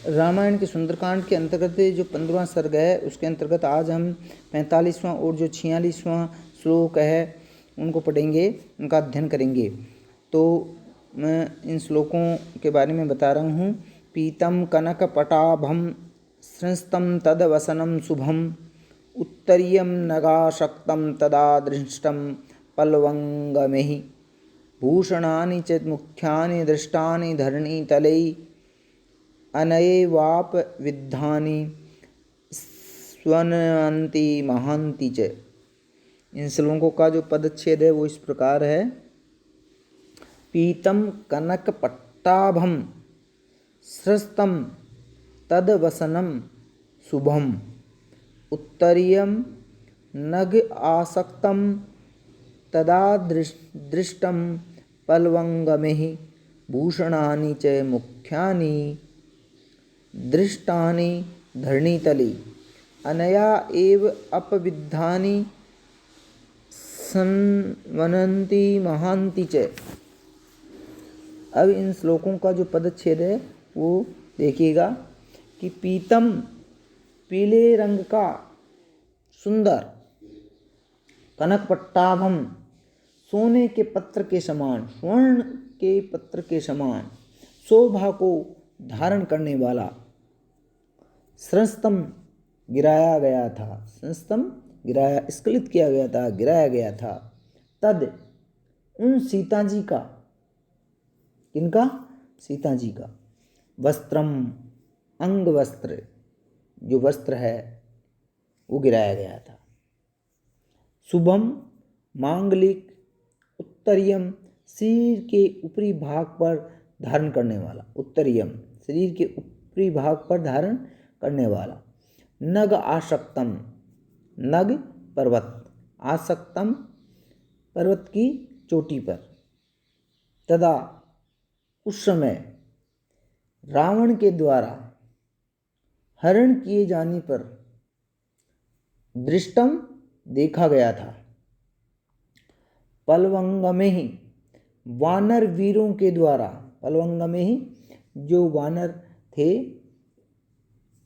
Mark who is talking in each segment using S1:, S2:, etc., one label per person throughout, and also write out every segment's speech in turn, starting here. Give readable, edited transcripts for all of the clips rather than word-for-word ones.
S1: रामायण के सुंदरकांड के अंतर्गत जो 15वां सर्ग है उसके अंतर्गत आज हम 45वां और जो 46वां श्लोक है उनको पढ़ेंगे, उनका अध्ययन करेंगे। तो मैं इन श्लोकों के बारे में बता रहा हूँ। पीतम कनक पटाभम संस्तम तदवसनम शुभम उत्तरीयम नगाशक्तम तदा दृष्टम पल्वंगमेहि भूषणानि च मुख्यानि दृष्टानि धरणीतलै अनयैवाप विद्धानि स्वनन्ति महान्ति च। इन श्लोकों का जो पदच्छेद है वो इस प्रकार है। पीतम कनक पट्टाभम स्रस्तम तदवसनम शुभम उत्तरीयम नग आसक्तम तदा दृष्टम पल्वंगमेहि भूषणानि च मुख्यानि दृष्टानि धरणीतले अनया एव अपविद्धानि संवनन्ति महान्ति च। अब इन श्लोकों का जो पदच्छेद है वो देखिएगा कि पीतम पीले रंग का सुंदर, कनक पट्टाभम सोने के पत्र के समान, स्वर्ण के पत्र के समान शोभा को धारण करने वाला, संस्तम गिराया गया था, संस्तम गिराया स्खलित किया गया था, गिराया गया था, तद उन सीता जी का, किनका? सीता जी का, वस्त्रम अंग वस्त्र, जो वस्त्र है वो गिराया गया था, शुभम मांगलिक, उत्तरीयम शरीर के ऊपरी भाग पर धारण करने वाला, उत्तरीयम शरीर के ऊपरी भाग पर धारण करने वाला, नग आसक्तम, नग पर्वत, आसक्तम पर्वत की चोटी पर, तदा उस समय रावण के द्वारा हरण किए जाने पर दृष्टम देखा गया था, पल्वंगमेहि ही वानर वीरों के द्वारा, पल्वंगमेहि ही जो वानर थे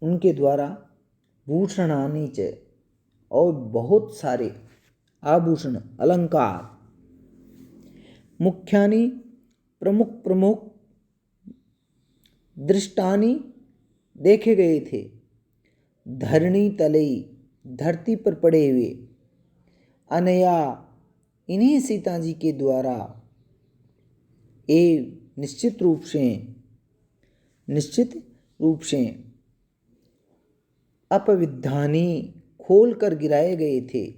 S1: उनके द्वारा, भूषणानि च और बहुत सारे आभूषण अलंकार, मुख्यानि प्रमुख प्रमुख, दृष्टानि देखे गए थे, धरणी तलई धरती पर पड़े हुए, अनया इन्हीं सीता जी के द्वारा, निश्चित रूप से अपविद्धानि खोल कर गिराए गए थे,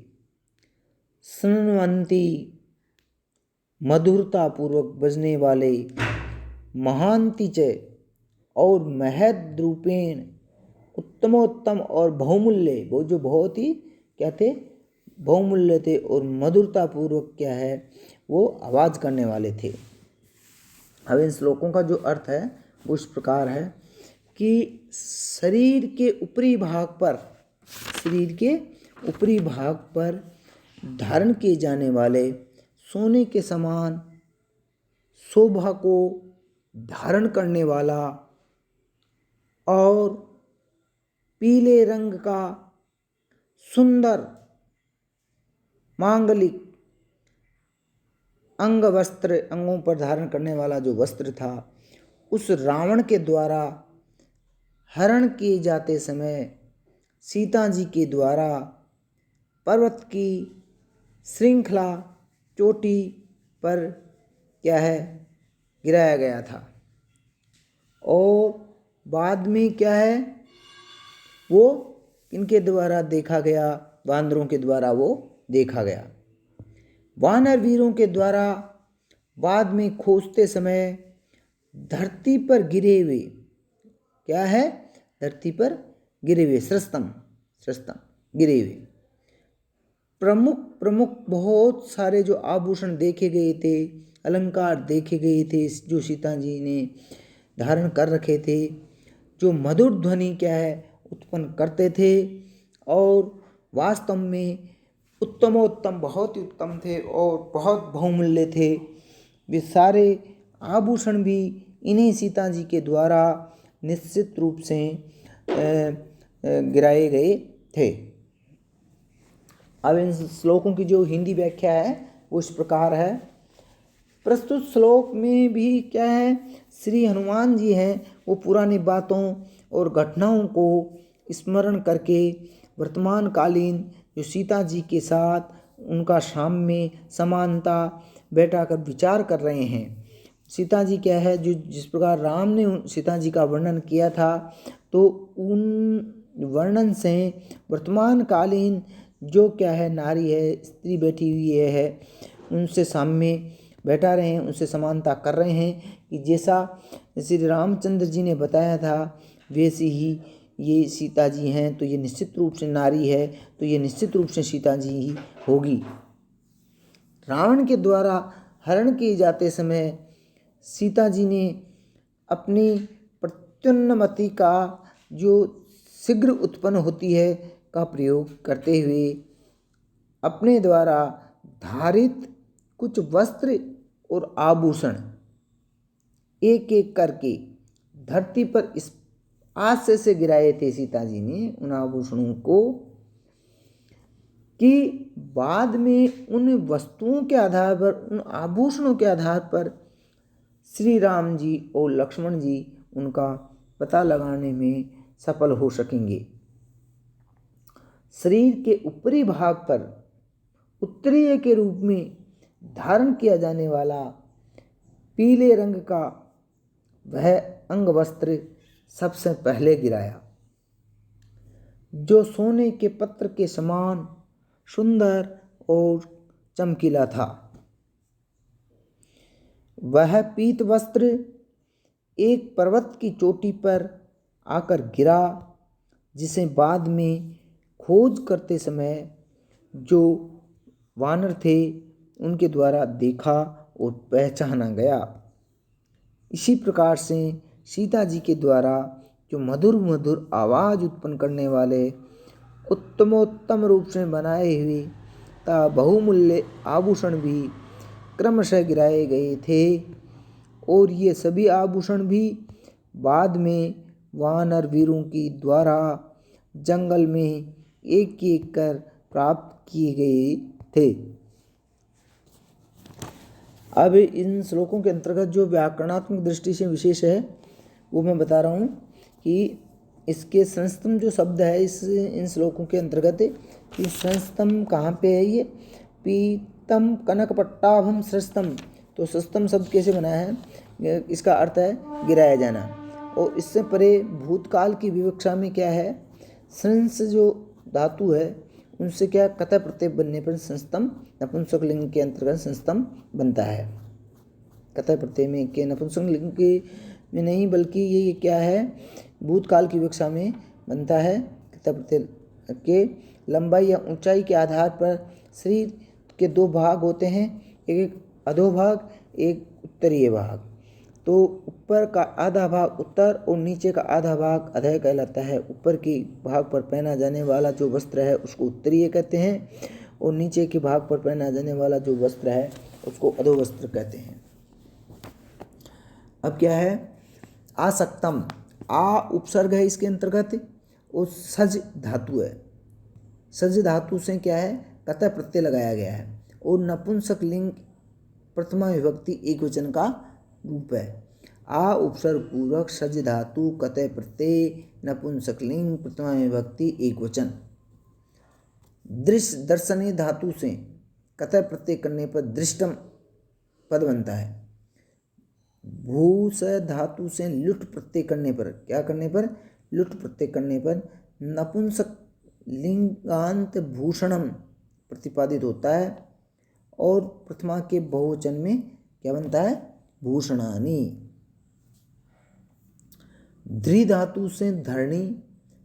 S1: स्नवंती मधुरता पूर्वक बजने वाले, महांति च और महद रूपेण उत्तमोत्तम और बहुमूल्य, वो जो बहुत ही क्या थे, बहुमूल्य थे और मधुरता पूर्वक क्या है वो आवाज़ करने वाले थे। अब इन श्लोकों का जो अर्थ है वो इस प्रकार है कि शरीर के ऊपरी भाग पर धारण किए जाने वाले सोने के समान शोभा को धारण करने वाला और पीले रंग का सुंदर मांगलिक अंग वस्त्र, अंगों पर धारण करने वाला जो वस्त्र था, उस रावण के द्वारा हरण किए जाते समय सीता जी के द्वारा पर्वत की श्रृंखला चोटी पर क्या है गिराया गया था, और बाद में क्या है वो इनके द्वारा देखा गया, वानरों के द्वारा वो देखा गया। वानर वीरों के द्वारा बाद में खोजते समय धरती पर गिरे हुए, क्या है, धरती पर गिरे हुए, स्रस्तम गिरे हुए प्रमुख बहुत सारे जो आभूषण देखे गए थे, अलंकार देखे गए थे, जो सीता जी ने धारण कर रखे थे, जो मधुर ध्वनि क्या है उत्पन्न करते थे और वास्तव में उत्तमोत्तम, बहुत ही उत्तम थे और बहुत बहुमूल्य थे। वे सारे आभूषण भी इन्हीं सीता जी के द्वारा निश्चित रूप से गिराए गए थे। अब इन श्लोकों की जो हिंदी व्याख्या है वो इस प्रकार है। प्रस्तुत श्लोक में भी क्या है, श्री हनुमान जी हैं वो पुरानी बातों और घटनाओं को स्मरण करके वर्तमान कालीन जो सीता जी के साथ उनका साम्य समानता बैठाकर विचार कर रहे हैं। सीता जी क्या है, जो जिस प्रकार राम ने सीता जी का वर्णन किया था, तो उन वर्णन से वर्तमान कालीन जो क्या है नारी है, स्त्री बैठी हुई है, उनसे साम्य बैठा रहे हैं, उनसे समानता कर रहे हैं कि जैसा श्री रामचंद्र जी ने बताया था वैसी ही ये सीता जी हैं, तो ये निश्चित रूप से नारी है, तो ये निश्चित रूप से सीता जी ही होगी। रावण के द्वारा हरण किए जाते समय सीता जी ने अपनी प्रत्युन्नमति का जो शीघ्र उत्पन्न होती है का प्रयोग करते हुए अपने द्वारा धारित कुछ वस्त्र और आभूषण एक एक करके धरती पर इस आशय से गिराए थे सीता जी ने उन आभूषणों को, कि बाद में उन वस्तुओं के आधार पर, उन आभूषणों के आधार पर श्री राम जी और लक्ष्मण जी उनका पता लगाने में सफल हो सकेंगे। शरीर के ऊपरी भाग पर उत्तरीय के रूप में धारण किया जाने वाला पीले रंग का वह अंग वस्त्र सबसे पहले गिराया, जो सोने के पत्र के समान सुंदर और चमकीला था। वह पीत वस्त्र एक पर्वत की चोटी पर आकर गिरा, जिसे बाद में खोज करते समय जो वानर थे उनके द्वारा देखा और पहचाना गया। इसी प्रकार से सीता जी के द्वारा जो मधुर मधुर आवाज़ उत्पन्न करने वाले उत्तमोत्तम रूप से बनाए हुए तथा बहुमूल्य आभूषण भी क्रमशः गिराए गए थे, और ये सभी आभूषण भी बाद में वानर वीरों की द्वारा जंगल में एक एक कर प्राप्त किए गए थे। अब इन श्लोकों के अंतर्गत जो व्याकरणात्मक दृष्टि से विशेष है वो मैं बता रहा हूँ कि इसके संस्तम जो शब्द है इन श्लोकों के अंतर्गत, कि संस्तम कहाँ पे है, ये पीतम कनकपट्टाभम सृस्तम, तो सृस्तम शब्द कैसे बना है, इसका अर्थ है गिराया जाना। और इससे परे भूतकाल की विवक्षा में क्या है, संस जो धातु है उनसे क्या कतः प्रत्यय बनने पर संस्तम नपुंसक लिंग के अंतर्गत संस्तम बनता है। कतः प्रत्यय में के नपुंसक लिंग के में नहीं, बल्कि ये क्या है भूतकाल की विवक्षा में बनता है। कतः प्रत्यय के लंबाई या ऊंचाई के आधार पर शरीर के दो भाग होते हैं, एक अधोभाग एक उत्तरीय भाग। तो ऊपर का आधा भाग उत्तर और नीचे का आधा भाग अधः कहलाता है। ऊपर के भाग पर पहना जाने वाला जो वस्त्र है उसको उत्तरीय कहते हैं, और नीचे के भाग पर पहना जाने वाला जो वस्त्र है उसको अधोवस्त्र कहते हैं। अब क्या है, आसक्तम, आ उपसर्ग है इसके अंतर्गत, और सज धातु है। सज धातु से क्या है कतः प्रत्यय लगाया गया है, और नपुंसक लिंग प्रथमा विभक्ति एक वचन का रूप है। आ उपसर्ग पूर्वक सज धातु कतः प्रत्यय नपुंसक लिंग प्रथमा विभक्ति एक वचन। दृश्य दर्शनीय धातु से कतः प्रत्यय करने पर दृष्टम पद बनता है। भूस धातु से लुट प्रत्यय करने पर, क्या करने पर, लुट प्रत्यय करने पर नपुंसक लिंगांत भूषणम प्रतिपादित होता है, और प्रथमा के बहुवचन में क्या बनता है, भूषणानि। ध्री धातु से धरणी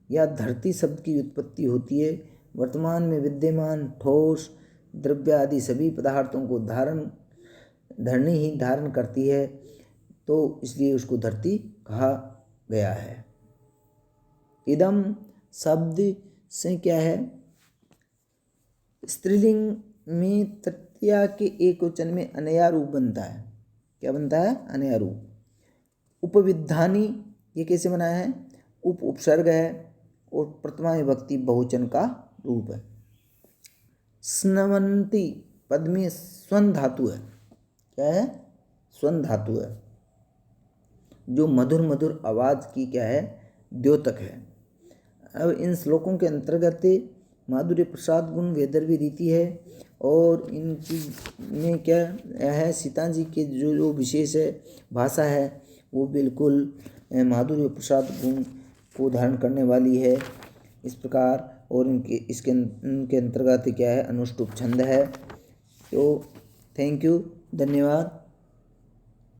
S1: या धरती शब्द की उत्पत्ति होती है। वर्तमान में विद्यमान ठोस द्रव्य आदि सभी पदार्थों को धरणी ही धारण करती है, तो इसलिए उसको धरती कहा गया है। इदम शब्द से क्या है, स्त्रीलिंग में तृतीया के एक वचन में अनया रूप बनता है। क्या बनता है, अनया रूप। उपविधानी ये कैसे बनाया है? उपसर्ग है और प्रथमा विभक्ति बहुवचन का रूप है। स्नवंती पद में स्वन धातु है। क्या है? स्वन धातु है, जो मधुर मधुर आवाज़ की क्या है? द्योतक है। अब इन श्लोकों के अंतर्गत माधुर्य प्रसाद गुण वैदर्भी रीति है, और इनकी में क्या है? सीता जी के जो विशेष है भाषा है वो बिल्कुल माधुर्य प्रसाद गुण को धारण करने वाली है इस प्रकार। और इनके अंतर्गत क्या है? अनुष्टुप छंद है। तो थैंक यू, धन्यवाद।